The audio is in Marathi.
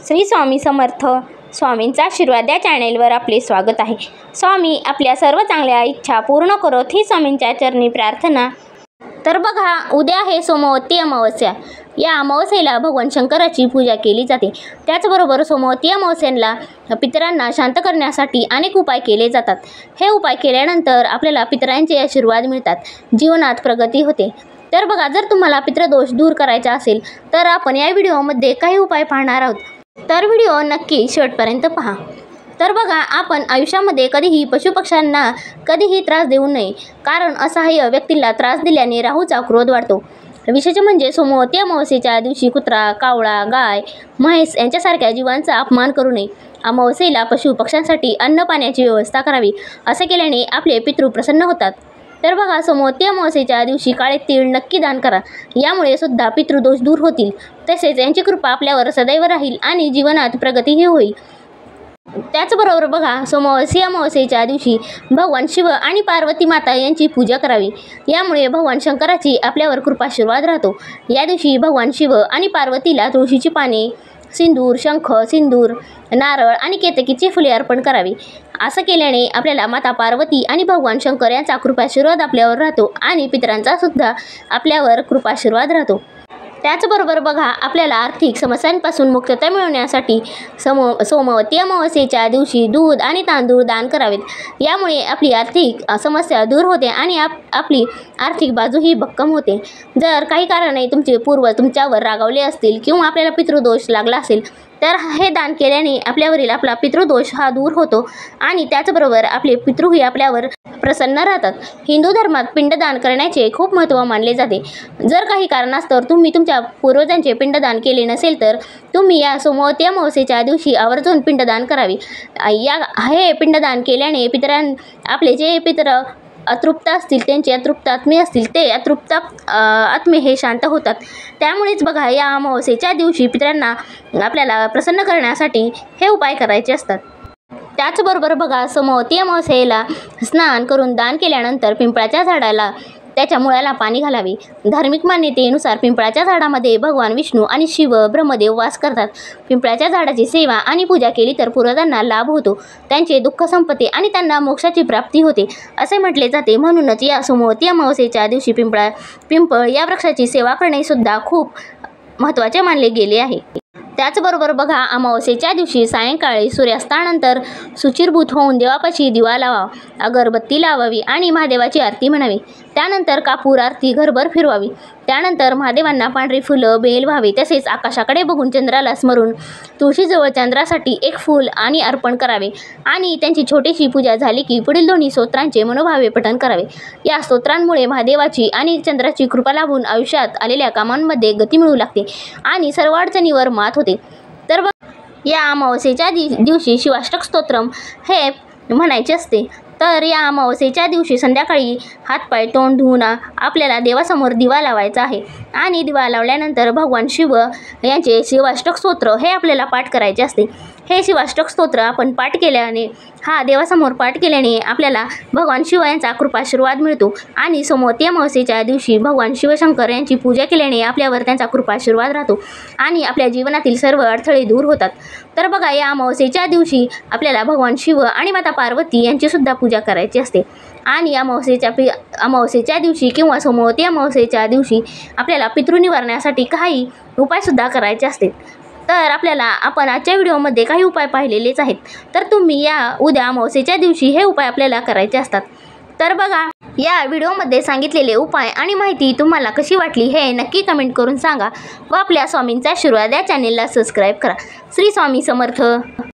श्री स्वामी समर्थ. स्वामींचा आशीर्वाद या चॅनेलवर आपले स्वागत आहे. स्वामी आपल्या सर्व चांगल्या इच्छा पूर्ण करोत ही स्वामींच्या चरणी प्रार्थना. तर बघा, उद्या आहे सोमवती अमावस्या. या अमावस्येला भगवान शंकराची पूजा केली जाते. त्याचबरोबर सोमवती अमावस्येला पितरांना शांत करण्यासाठी अनेक उपाय केले जातात. हे उपाय केल्यानंतर आपल्याला पितरांचे आशीर्वाद मिळतात, जीवनात प्रगती होते. तर बघा, जर तुम्हाला पितृदोष दूर करायचा असेल तर आपण या व्हिडिओमध्ये काही उपाय पाहणार आहोत. तर व्हिडिओ नक्की शेवटपर्यंत पहा. तर बघा, आपण आयुष्यामध्ये कधीही पशुपक्ष्यांना कधीही त्रास देऊ नये, कारण असहाय्य व्यक्तीला त्रास दिल्याने राहूचा क्रोध वाढतो. विशेष म्हणजे सोमवती अमावस्येच्या दिवशी कुत्रा, कावळा, गाय, म्हैस यांच्यासारख्या जीवांचा अपमान करू नये. अमावस्येला पशुपक्ष्यांसाठी अन्न पाण्याची व्यवस्था करावी. असे केल्याने आपले पितृ प्रसन्न होतात. तर बघा, सोमवती अमावस्येच्या दिवशी काळे तीळ नक्की दान करा. यामुळे सुद्धा पितृदोष दूर होतील, तसेच यांची कृपा आपल्यावर सदैव राहील आणि जीवनात प्रगतीही होईल. त्याचबरोबर बघा, सोमवती अमावस्येच्या दिवशी भगवान शिव आणि पार्वती माता यांची पूजा करावी. यामुळे भगवान शंकराची आपल्यावर कृपाशीर्वाद राहतो. या दिवशी भगवान शिव आणि पार्वतीला तुळशीची पाने, सिंदूर, शंख, सिंदूर, नारळ आणि केतकीची फुले अर्पण करावी. असं केल्याने आपल्याला माता पार्वती आणि भगवान शंकर यांचा कृपाशीर्वाद आपल्यावर राहतो आणि पितरांचा सुद्धा आपल्यावर कृपाशीर्वाद राहतो. त्याचबरोबर बघा, आपल्याला आर्थिक समस्यांपासून मुक्तता मिळवण्यासाठी सोमवती अमावस्येच्या दिवशी दूध आणि तांदूळ दान करावेत. यामुळे आपली आर्थिक समस्या दूर होते आणि आपली आर्थिक बाजूही भक्कम होते. जर काही कारणाने तुमचे पूर्वज तुमच्यावर रागावले असतील किंवा आपल्याला पितृदोष लागला असेल तर हे दान केल्याने आपल्यावरील आपला पितृदोष हा दूर होतो आणि त्याचबरोबर आपले पितृही आपल्यावर प्रसन्न राहतात. हिंदू धर्मात पिंडदान करण्याचे खूप महत्त्व मानले जाते. जर काही कारणास्तव तुम्ही तुमच्या पूर्वजांचे पिंडदान केले नसेल तर तुम्ही या सोमवती अमावस्येच्या दिवशी आवर्जून पिंडदान करावे. हे पिंडदान केल्याने आपले जे पितर अतृप्त असतील, त्यांचे अतृप्त आत्मे असतील, ते अतृप्त आत्मे हे शांत होतात. त्यामुळेच बघा, या अमावस्येच्या दिवशी पितरांना आपल्याला प्रसन्न करण्यासाठी हे उपाय करायचे असतात. त्याचबरोबर बघा, सोमवती अमावस्येला स्नान करून दान केल्यानंतर पिंपळाच्या झाडाला त्याच्या मुळाला पाणी घालावे. धार्मिक मान्यतेनुसार पिंपळाच्या झाडामध्ये भगवान विष्णू आणि शिव ब्रह्मदेव वास करतात. पिंपळाच्या झाडाची सेवा आणि पूजा केली तर पूर्वजांना लाभ होतो, त्यांचे दुःख संपते आणि त्यांना मोक्षाची प्राप्ती होते असे म्हटले जाते. म्हणूनच या सोमवती अमावस्येच्या दिवशी पिंपळ या वृक्षाची सेवा करणे सुद्धा खूप महत्त्वाचे मानले गेले आहे. त्याचबरोबर बघा, अमावस्येच्या दिवशी सायंकाळी सूर्यास्तानंतर शुचिर्भूत होऊन देवापाशी दिवा लावा, अगरबत्ती लावावी आणि महादेवाची आरती म्हणावी. त्यानंतर कापूर आरती घरभर फिरवावी. त्यानंतर महादेवांना पांढरी फुलं, बेल व्हावे. तसेच आकाशाकडे बघून चंद्राला स्मरून तुळशीजवळ चंद्रासाठी एक फूल आणि अर्पण करावे आणि त्यांची छोटीशी पूजा झाली की पुढील दोन्ही स्तोत्रांचे मनोभावे पठण करावे. या स्तोत्रांमुळे महादेवाची आणि चंद्राची कृपा लाभून आयुष्यात आलेल्या कामांमध्ये गती मिळू लागते आणि सर्व अडचणीवर मात होते. तर या अमावस्येच्या दिवशी शिवाष्टक स्तोत्रम हे म्हणायचे असते. तर या अमावस्येच्या दिवशी संध्याकाळी हातपाय तोंड धुवून आपल्याला देवासमोर दिवा लावायचा आहे आणि दिवा लावल्यानंतर भगवान शिव यांचे शिवाष्टक स्तोत्र हे आपल्याला पाठ करायचे असते. हे शिवाष्टक स्तोत्र आपण पाठ केल्याने, देवासमोर पाठ केल्याने आपल्याला भगवान शिव यांचा कृपाशीर्वाद मिळतो आणि सोमवती अमावस्येच्या दिवशी भगवान शिवशंकर यांची पूजा केल्याने आपल्यावर त्यांचा कृपाशीर्वाद राहतो आणि आपल्या जीवनातील सर्व अडथळे दूर होतात. तर बघा, या अमावस्येच्या दिवशी आपल्याला भगवान शिव आणि माता पार्वती यांची सुद्धा पूजा करायची असते आणि अमावस्येच्या दिवशी किंवा सोमवती अमावस्येच्या दिवशी आपल्याला पितृ निवारण्यासाठी काही उपायसुद्धा करायचे असते. तर आपण आजच्या व्हिडिओमध्ये काही उपाय पाहिलेलेच आहेत. तर तुम्ही या उद्या अमावस्येच्या दिवशी हे उपाय आपल्याला करायचे असतात. तर बघा, या व्हिडिओमध्ये सांगितलेले उपाय आणि माहिती तुम्हाला कशी वाटली हे नक्की कमेंट करून सांगा व आपल्या स्वामींचा आशीर्वाद या चॅनेलला सबस्क्राईब करा. श्री स्वामी समर्थ.